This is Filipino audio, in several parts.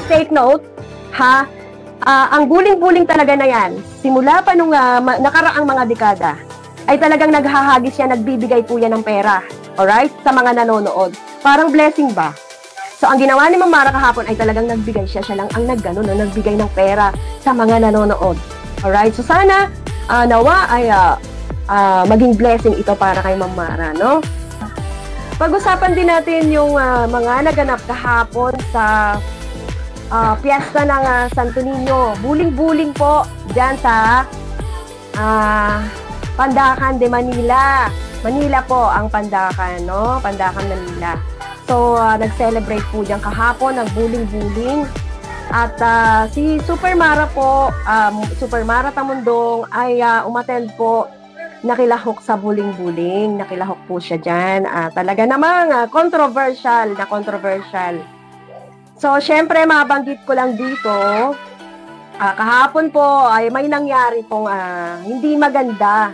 take note, ha? Ang buling-buling talaga na yan, simula pa nung nakaraang mga dekada, ay talagang naghahagis yan, nagbibigay po yan ng pera. Alright? Sa mga nanonood. Parang blessing ba? So, ang ginawa ni Ma'am Mara kahapon ay talagang nagbigay siya. Siya lang ang nagbigay ng pera sa mga nanonood. Alright? So, sana, nawa ay maging blessing ito para kay Ma'am Mara, no? Pag-usapan din natin yung mga naganap kahapon sa piyesta ng Santo Niño. Buling-buling po dyan sa Pandacan de Manila. Manila po ang Pandacan, no? Pandacan, Manila. So, nag-celebrate po dyan kahapon, nagbuling-buling. At si Super Mara po, Super Mara Tamundong ay umattend po, nakilahok sa buling-buling. Nakilahok po siya dyan. Talaga namang controversial na controversial. So, syempre, mabanggit ko lang dito, kahapon po ay may nangyari pong hindi maganda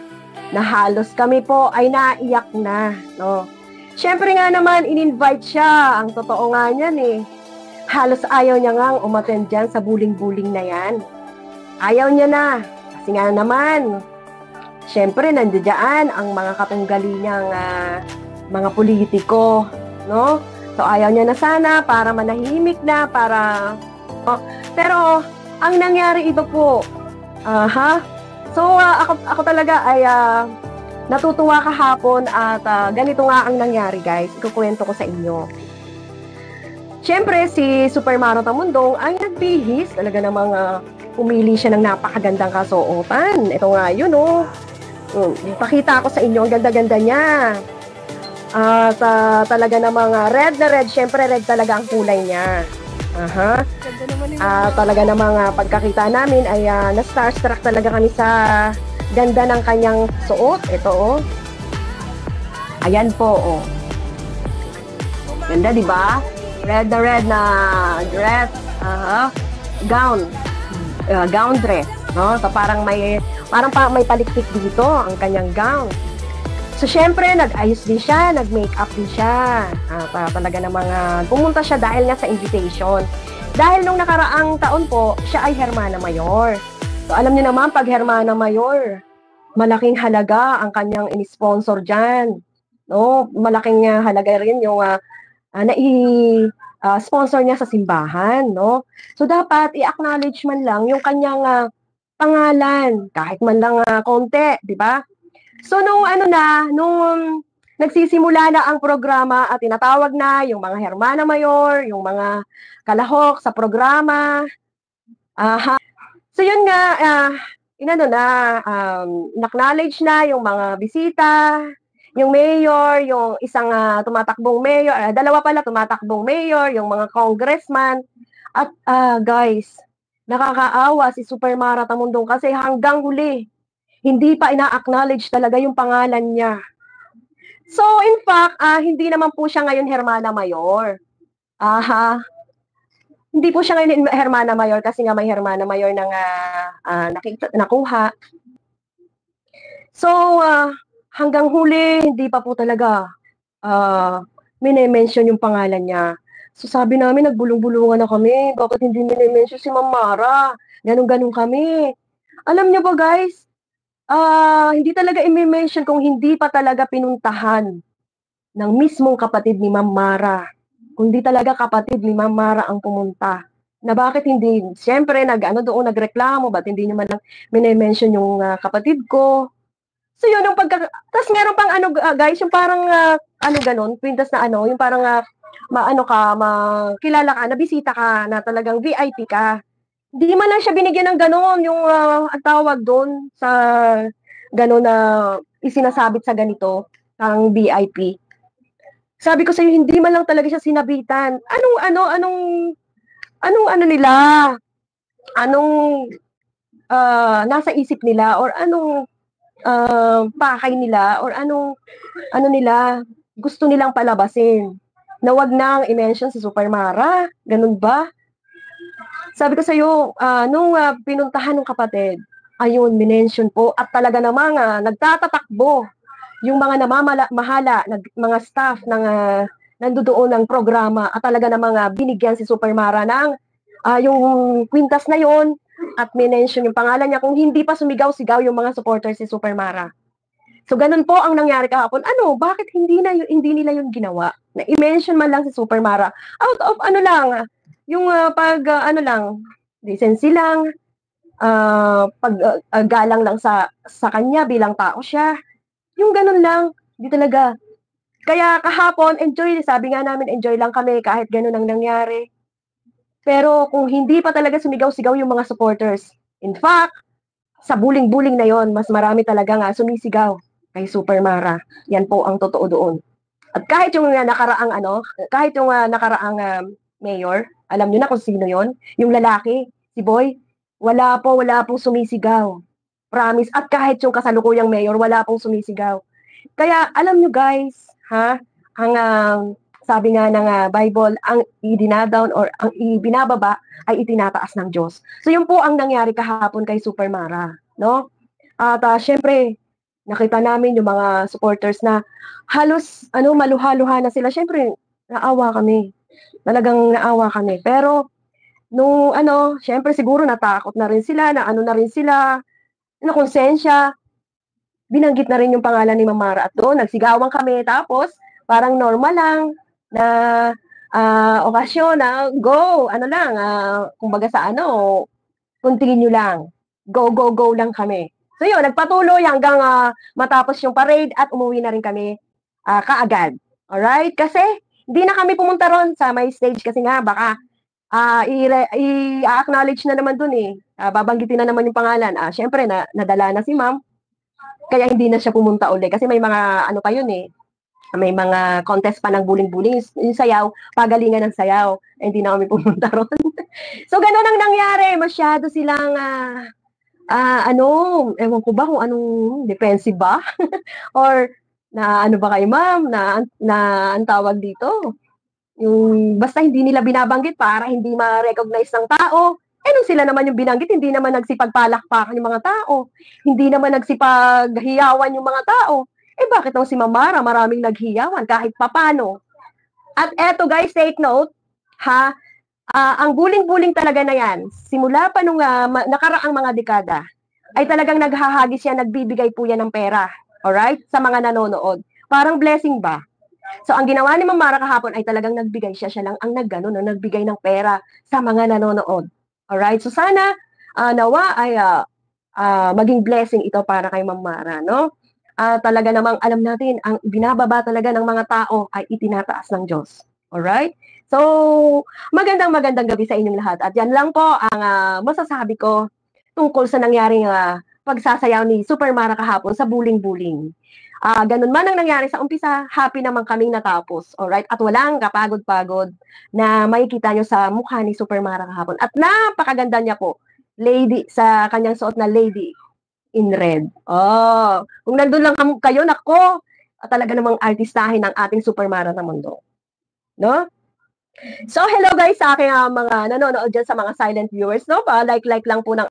na halos kami po ay naiyak na, no? Syempre nga naman, in-invite siya. Ang totoo nga niyan eh. Halos ayaw niya nga umattend dyan sa buling-buling na yan. Ayaw niya na. Kasi nga naman, syempre, nandiyan ang mga katunggali niyang mga politiko, no? So, ayaw niya na sana para manahimik na, para... Pero, ang nangyari iba po. So, ako talaga ay natutuwa kahapon at ganito nga ang nangyari, guys. Ikukwento ko sa inyo. Siyempre, si Super Mara Tamundong ay nagbihis. Talaga namang pumili siya ng napakagandang kasuotan. Ito nga yun, oh. Ipakita ko sa inyo, ang ganda-ganda niya. At talaga namang red na red, syempre red talaga ang kulay niya. Talaga namang pagkakita namin ay na-starstruck talaga kami sa ganda ng kanyang suot. Ito, oh. Ayan po, oh. Ganda, di ba? Red na dress. Gown. Gown dress, no? So parang may palikpik dito ang kanyang gown. So, syempre, nag-ayos din siya, nag-makeup din siya. Talaga namang pumunta siya dahil nga sa invitation. Dahil nung nakaraang taon po, siya ay Hermana Mayor. So, alam niyo naman, pag Hermana Mayor, malaking halaga ang kanyang in-sponsor dyan. No? Malaking halaga rin yung sponsor niya sa simbahan. No? So, dapat i-acknowledge man lang yung kanyang pangalan, kahit man lang konti, di ba? So, nung nagsisimula na ang programa at tinatawag na yung mga Hermana Mayor, yung mga kalahok sa programa. So, yun nga, acknowledge na yung mga bisita, yung mayor, yung isang tumatakbong mayor, dalawa pala tumatakbong mayor, yung mga congressman. At guys, nakakaawa si Super Mara Tamundong kasi hanggang huli, hindi pa ina-acknowledge talaga yung pangalan niya. So, in fact, hindi naman po siya ngayon Hermana Mayor. Hindi po siya ngayon Hermana Mayor kasi nga may Hermana Mayor nang nakuha. So, hanggang huli, hindi pa po talaga mine-mention yung pangalan niya. So, sabi namin, nagbulong-bulungan na kami. Bakit hindi mine-mention si Ma'am Mara? Ganun-ganun kami. Alam niyo ba, guys? Hindi talaga i-mention kung hindi pa talaga pinuntahan ng mismong kapatid ni Ma'am Mara. Kundi talaga kapatid ni Ma'am Mara ang pumunta. Na bakit hindi, siyempre, nagreklamo, ba't hindi nyo man lang mine-mention yung kapatid ko. So yun, tapos meron pang guys, yung parang, ganun, pintas na yung parang, kilala ka, nabisita ka, na talagang VIP ka. Di man lang siya binigyan ng gano'n, yung ang tawag doon sa gano'n na isinasabit sa ganito, ang VIP. Sabi ko sa'yo, hindi man lang talaga siya sinabitan. Anong nila? Anong nasa isip nila? Or anong pakay nila? Or anong nila gusto nilang palabasin? Na wag nang i-mention si Super Mara? Ganun ba? Sabi ko sa'yo, nung pinuntahan ng kapatid, ayun, minention po, at talaga namang nagtatatakbo yung mga namamahala, mga staff ng nandoon ng programa, at talaga namang binigyan si Super Mara ng yung kwintas na yon at minention yung pangalan niya kung hindi pa sumigaw-sigaw yung mga supporters si Super Mara. So ganun po ang nangyari kahapon. Ano, bakit hindi nila yung ginawa? Na i-mention man lang si Super Mara. Out of ano lang, yung ano lang, decency lang, galang lang sa kanya bilang tao siya. Yung ganun lang, hindi talaga. Kaya kahapon, enjoy, sabi nga namin, enjoy lang kami kahit ganun ang nangyari. Pero kung hindi pa talaga sumigaw-sigaw yung mga supporters, in fact, sa buling-buling na yon, mas marami talaga nga sumisigaw kay Super Mara. Yan po ang totoo doon. At kahit yung nakaraang mayor, alam niyo na kung sino yon, yung lalaki, si Boy, wala pong sumisigaw. Promise. At kahit yung kasalukuyang mayor, wala pong sumisigaw. Kaya alam niyo guys, ang sabi nga ng Bible, ang idinadown or ang ibinababa ay itinataas ng Diyos. So yun po ang nangyari kahapon kay Super Mara, no? At syempre, nakita namin yung mga supporters na halos maluha-luha na sila. Syempre, naawa kami. Talagang naawa kami. Pero nung syempre siguro natakot na rin sila, na rin sila, na konsensya, binanggit na rin yung pangalan ni Mara at doon nagsigawan kami. Tapos parang normal lang na okasyon na go, kumbaga sa continue lang. Go, go, go lang kami. So yun, nagpatuloy hanggang matapos yung parade at umuwi na rin kami kaagad. Alright? Kasi hindi na kami pumunta ron sa may stage kasi nga baka i-acknowledge na naman dun eh. Babanggitin na naman yung pangalan. Syempre, nadala na si ma'am. Kaya hindi na siya pumunta uli. Kasi may mga pa yun eh. May mga contest pa ng buling-buling. Yung sayaw, pagalingan ng sayaw. Hindi na kami pumunta ron. So, ganun ang nangyari. Masyado silang ewan ko ba kung anong defensive ba? Or na ano ba kayo ma'am? Na ang tawag dito? Yung basta hindi nila binabanggit para hindi ma-recognize ng tao. Nung sila naman yung binanggit, hindi naman nagsipagpalakpakan yung mga tao. Hindi naman nagsipaghiyawan yung mga tao. Bakit si Mara maraming naghiyawan kahit papano? At eto guys, take note, ang buling-buling talaga na yan, simula pa nung nakaraang mga dekada, ay talagang naghahagis yan, nagbibigay po yan ng pera. Alright? Sa mga nanonood. Parang blessing ba? So, ang ginawa ni Mara kahapon ay talagang nagbigay siya lang ang nagbigay ng pera sa mga nanonood. Alright? So, sana, nawa ay maging blessing ito para kay Mara, no? Talaga namang alam natin, ang binababa talaga ng mga tao ay itinataas ng Diyos. Alright? So, magandang gabi sa inyong lahat. At yan lang po ang masasabi ko tungkol sa nangyaring pagsasayaw ni Super Mara kahapon sa buling-buling. Ganun man ang nangyari sa umpisa, happy naman kaming natapos. Alright? At walang kapagod-pagod na makikita nyo sa mukha ni Super Mara kahapon. At napakaganda niya po, lady, sa kanyang suot na lady in red. Kung nandun lang kayo, nako, talaga namang artistahin ang ating Super Mara ng mundo. No? So, hello guys sa aking mga nanonood dyan sa mga silent viewers, no? Like lang po ng